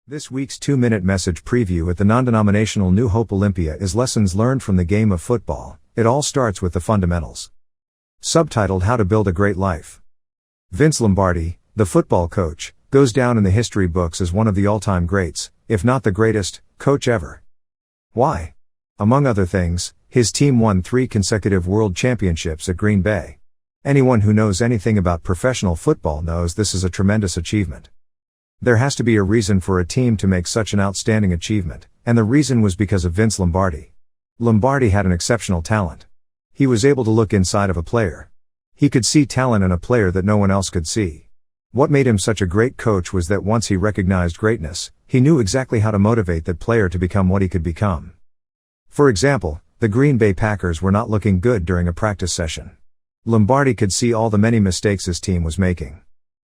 This week's 2-minute message preview at the non-denominational New Hope Olympia is Lessons Learned from the Game of Football. It all starts with the fundamentals. Subtitled How to Build a Great Life. Vince Lombardi, the football coach, goes down in the history books as one of the all-time greats, if not the greatest, coach ever. Why? Among other things, his team won 3 consecutive world championships at Green Bay. Anyone who knows anything about professional football knows this is a tremendous achievement. There has to be a reason for a team to make such an outstanding achievement, and the reason was because of Vince Lombardi. Lombardi had an exceptional talent. He was able to look inside of a player. He could see talent in a player that no one else could see. What made him such a great coach was that once he recognized greatness, he knew exactly how to motivate that player to become what he could become. For example, the Green Bay Packers were not looking good during a practice session. Lombardi could see all the many mistakes his team was making.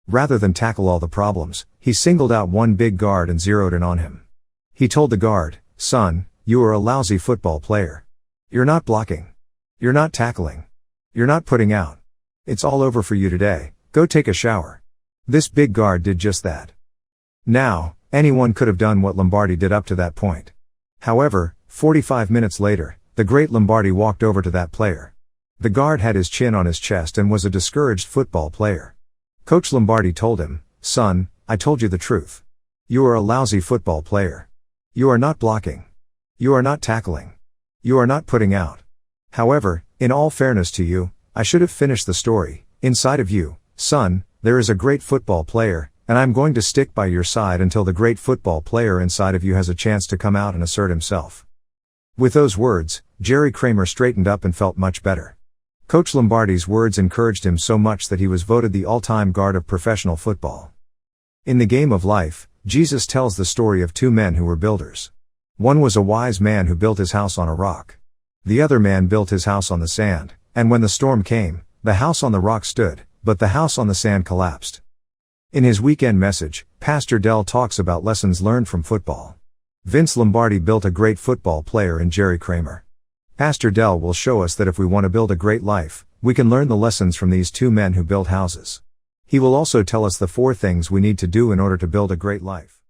Rather than tackle all the problems, he singled out one big guard and zeroed in on him. He told the guard, "Son, you are a lousy football player. You're not blocking. You're not tackling. You're not putting out. It's all over for you today, go take a shower." This big guard did just that. Now, anyone could have done what Lombardi did up to that point. However, 45 minutes later, the great Lombardi walked over to that player. The guard had his chin on his chest and was a discouraged football player. Coach Lombardi told him, "Son, I told you the truth. You are a lousy football player. You are not blocking. You are not tackling. You are not putting out. However, in all fairness to you, I should have finished the story. Inside of you, son, there is a great football player, and I'm going to stick by your side until the great football player inside of you has a chance to come out and assert himself." With those words, Jerry Kramer straightened up and felt much better. Coach Lombardi's words encouraged him so much that he was voted the all-time guard of professional football. In the game of life, Jesus tells the story of 2 men who were builders. One was a wise man who built his house on a rock. The other man built his house on the sand, and when the storm came, the house on the rock stood, but the house on the sand collapsed. In his weekend message, Pastor Dell talks about lessons learned from football. Vince Lombardi built a great football player in Jerry Kramer. Pastor Dell will show us that if we want to build a great life, we can learn the lessons from these 2 men who built houses. He will also tell us the 4 things we need to do in order to build a great life.